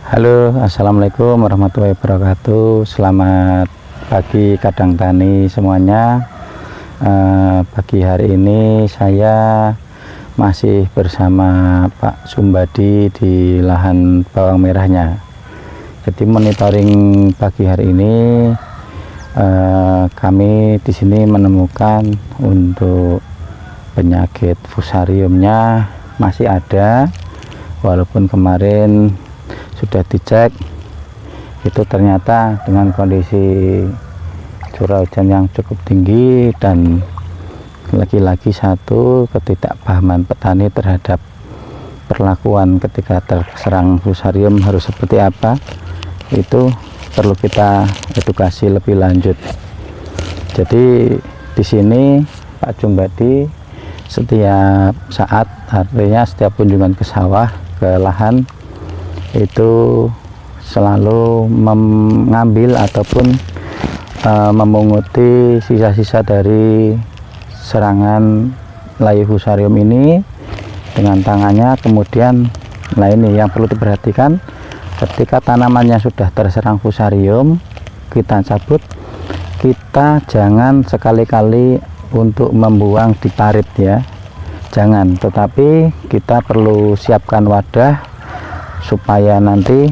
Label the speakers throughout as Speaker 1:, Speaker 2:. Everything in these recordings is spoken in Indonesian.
Speaker 1: Halo, assalamualaikum warahmatullahi wabarakatuh. Selamat pagi kadang tani semuanya. Pagi hari ini saya masih bersama Pak Sumbadi di lahan bawang merahnya. Jadi monitoring pagi hari ini kami di sini menemukan untuk penyakit fusariumnya masih ada, walaupun kemarin sudah dicek itu ternyata dengan kondisi curah hujan yang cukup tinggi dan lagi-lagi satu ketidakpahaman petani terhadap perlakuan ketika terserang fusarium harus seperti apa, itu perlu kita edukasi lebih lanjut. Jadi di sini Pak Sumbadi setiap saat, artinya setiap kunjungan ke sawah, ke lahan, itu selalu mengambil ataupun memunguti sisa-sisa dari serangan layu fusarium ini dengan tangannya. Kemudian ini yang perlu diperhatikan, ketika tanamannya sudah terserang fusarium kita cabut, kita jangan sekali-kali untuk membuang di parit ya, jangan, tetapi kita perlu siapkan wadah supaya nanti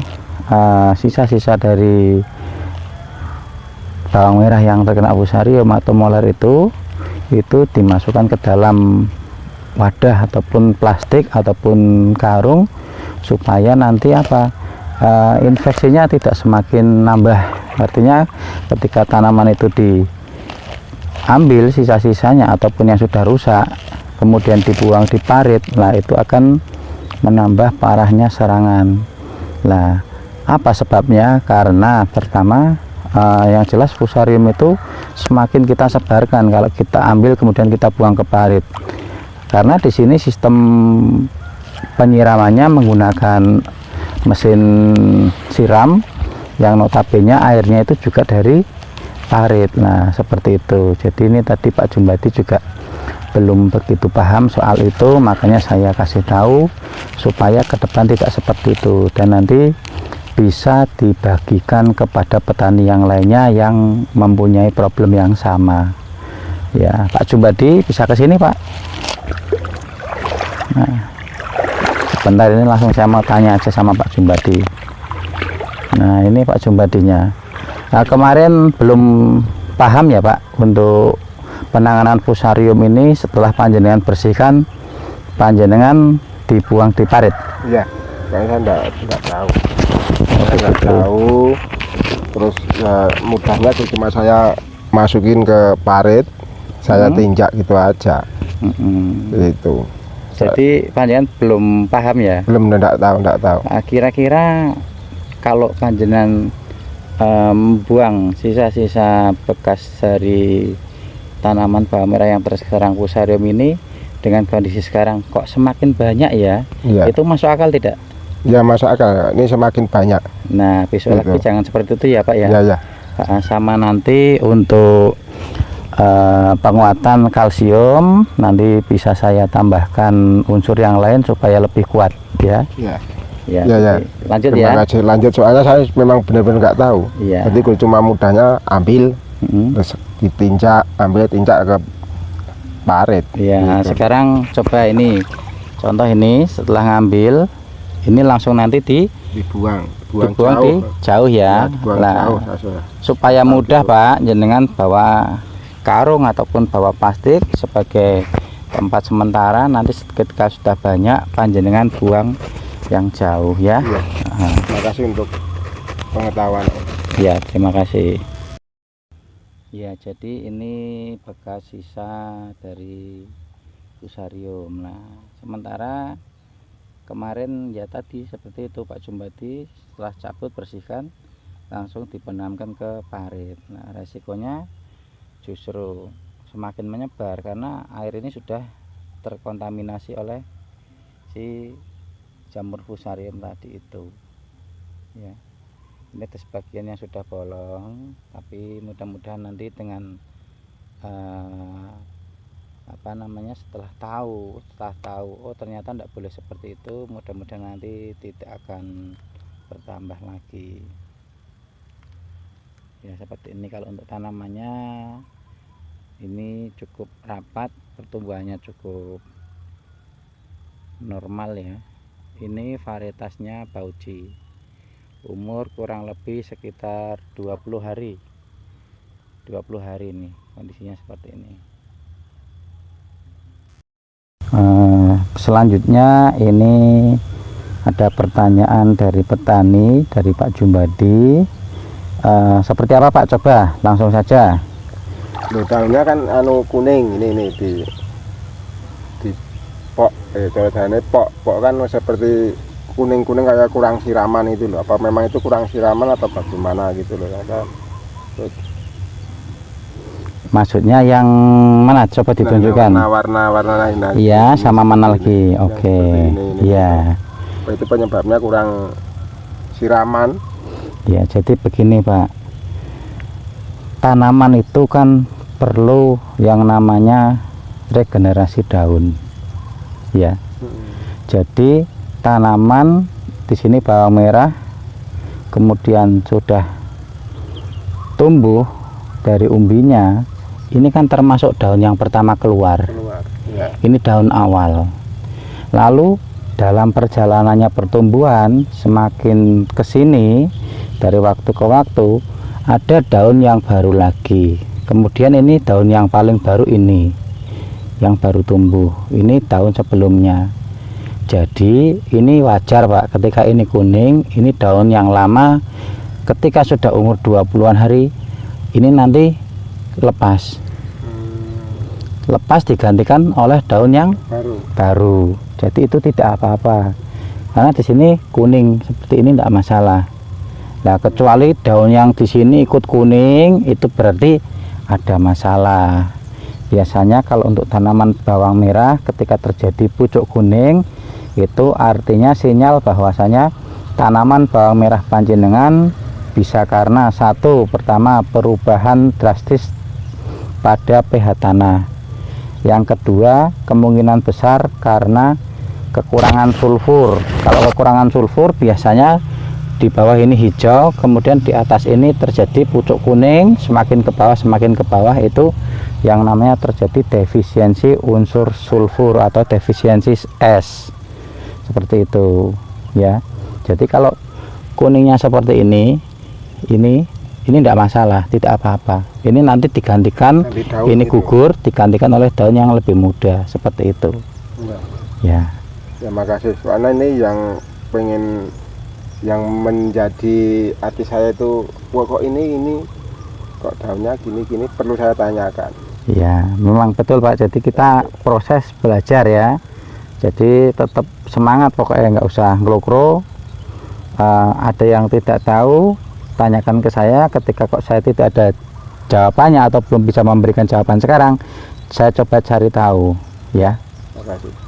Speaker 1: sisa-sisa dari bawang merah yang terkena fusarium atau molar itu dimasukkan ke dalam wadah ataupun plastik ataupun karung, supaya nanti infeksinya tidak semakin nambah. Artinya ketika tanaman itu diambil sisa-sisanya ataupun yang sudah rusak kemudian dibuang di parit, nah itu akan menambah parahnya serangan. Nah, apa sebabnya? Karena pertama, yang jelas fusarium itu semakin kita sebarkan kalau kita ambil kemudian kita buang ke parit. Karena di sini sistem penyiramannya menggunakan mesin siram yang notabene airnya itu juga dari parit. Nah, seperti itu. Jadi ini tadi Pak Sumbadi juga belum begitu paham soal itu, makanya saya kasih tahu supaya ke depan tidak seperti itu dan nanti bisa dibagikan kepada petani yang lainnya yang mempunyai problem yang sama ya. Pak Sumbadi bisa ke sini, Pak. Nah, sebentar, ini langsung saya mau tanya aja sama Pak Sumbadi. Nah, ini Pak Sumbadinya. Nah, kemarin belum paham ya Pak untuk penanganan fusarium ini. Setelah panjenengan bersihkan, panjenengan dibuang di parit.
Speaker 2: Iya, saya enggak tahu. Saya enggak tahu. Terus ya mudahnya cuma saya masukin ke parit, saya tinjak gitu aja. Itu.
Speaker 1: Jadi panjenengan belum paham ya?
Speaker 2: Belum, enggak tahu.
Speaker 1: Nah, kira-kira kalau panjenengan buang sisa-sisa bekas dari tanaman bawang merah yang terserang fusarium ini dengan kondisi sekarang kok semakin banyak ya,
Speaker 2: iya.
Speaker 1: Itu masuk akal tidak?
Speaker 2: Ya masuk akal, ini semakin banyak.
Speaker 1: Nah, besok lagi jangan seperti itu ya Pak ya.
Speaker 2: Iya.
Speaker 1: Sama nanti untuk penguatan kalsium nanti bisa saya tambahkan unsur yang lain supaya lebih kuat ya.
Speaker 2: Iya.
Speaker 1: Lanjut.
Speaker 2: Terima
Speaker 1: ya
Speaker 2: kasih. Lanjut, soalnya saya memang benar-benar nggak tahu.
Speaker 1: ya.
Speaker 2: Jadi cuma mudahnya ambil, terus ditinjak, tinjak ke parit.
Speaker 1: Ya,
Speaker 2: gitu.
Speaker 1: sekarang coba ini contoh, ini setelah ngambil ini langsung nanti
Speaker 2: dibuang
Speaker 1: jauh ya.
Speaker 2: Jauh,
Speaker 1: supaya mudah Pak, jenengan bawa karung ataupun bawa plastik sebagai tempat sementara, nanti ketika sudah banyak panjenengan buang yang jauh ya.
Speaker 2: Terima kasih untuk pengetahuan.
Speaker 1: Ya, terima kasih. Ya, jadi ini bekas sisa dari fusarium. Nah, sementara kemarin ya tadi seperti itu Pak Sumbadi setelah cabut bersihkan langsung dipenamkan ke parit. Nah, resikonya justru semakin menyebar karena air ini sudah terkontaminasi oleh si jamur fusarium tadi itu ya. Ini sebagian yang sudah bolong, tapi mudah-mudahan nanti dengan setelah tahu oh ternyata tidak boleh seperti itu, mudah-mudahan nanti tidak akan bertambah lagi. Ya seperti ini. Kalau untuk tanamannya ini cukup rapat, pertumbuhannya cukup normal ya. Ini varietasnya Bauji, umur kurang lebih sekitar 20 hari ini, kondisinya seperti ini. Selanjutnya ini ada pertanyaan dari petani, dari Pak Jumbadi. Seperti apa Pak? Coba langsung saja.
Speaker 2: Loh, daunnya kan anu kuning ini di pok, pok kan seperti kuning-kuning kayak kurang siraman itu loh. Apa memang itu kurang siraman atau bagaimana gitu loh?
Speaker 1: Maksudnya yang mana? Coba ditunjukkan.
Speaker 2: Warna-warna lain.
Speaker 1: Iya, sama mana lagi? Oke. Iya.
Speaker 2: Itu penyebabnya kurang siraman.
Speaker 1: Ya, jadi begini Pak. Tanaman itu kan perlu yang namanya regenerasi daun. Ya. Jadi tanaman di sini bawang merah kemudian sudah tumbuh dari umbinya. Ini kan termasuk daun yang pertama keluar.
Speaker 2: Ya.
Speaker 1: Ini daun awal. Lalu dalam perjalanannya pertumbuhan semakin ke sini dari waktu ke waktu ada daun yang baru lagi. Kemudian ini daun yang paling baru ini yang baru tumbuh. Ini daun sebelumnya. Jadi ini wajar Pak, ketika ini kuning, ini daun yang lama ketika sudah umur 20-an hari ini nanti lepas digantikan oleh daun yang baru. Jadi itu tidak apa-apa, karena di sini kuning seperti ini tidak masalah. Nah kecuali daun yang di sini ikut kuning itu berarti ada masalah. Biasanya kalau untuk tanaman bawang merah ketika terjadi pucuk kuning itu artinya sinyal bahwasanya tanaman bawang merah panjenengan bisa karena pertama perubahan drastis pada pH tanah. Yang kedua, kemungkinan besar karena kekurangan sulfur. Kalau kekurangan sulfur biasanya di bawah ini hijau, kemudian di atas ini terjadi pucuk kuning, semakin ke bawah itu yang namanya terjadi defisiensi unsur sulfur atau defisiensi S. Seperti itu ya. Jadi kalau kuningnya seperti ini tidak masalah, tidak apa-apa. Ini nanti digantikan, ini gugur, digantikan oleh daun yang lebih muda, seperti itu. Ya.
Speaker 2: Ya makasih. Soalnya ini yang menjadi hati saya itu, wah kok ini kok daunnya gini perlu saya tanyakan.
Speaker 1: Ya, memang betul Pak. Jadi kita proses belajar ya. Jadi tetap semangat pokoknya, nggak usah ngelokro. Ada yang tidak tahu, tanyakan ke saya. Ketika kok saya tidak ada jawabannya atau belum bisa memberikan jawaban sekarang, saya coba cari tahu ya.
Speaker 2: Terima kasih.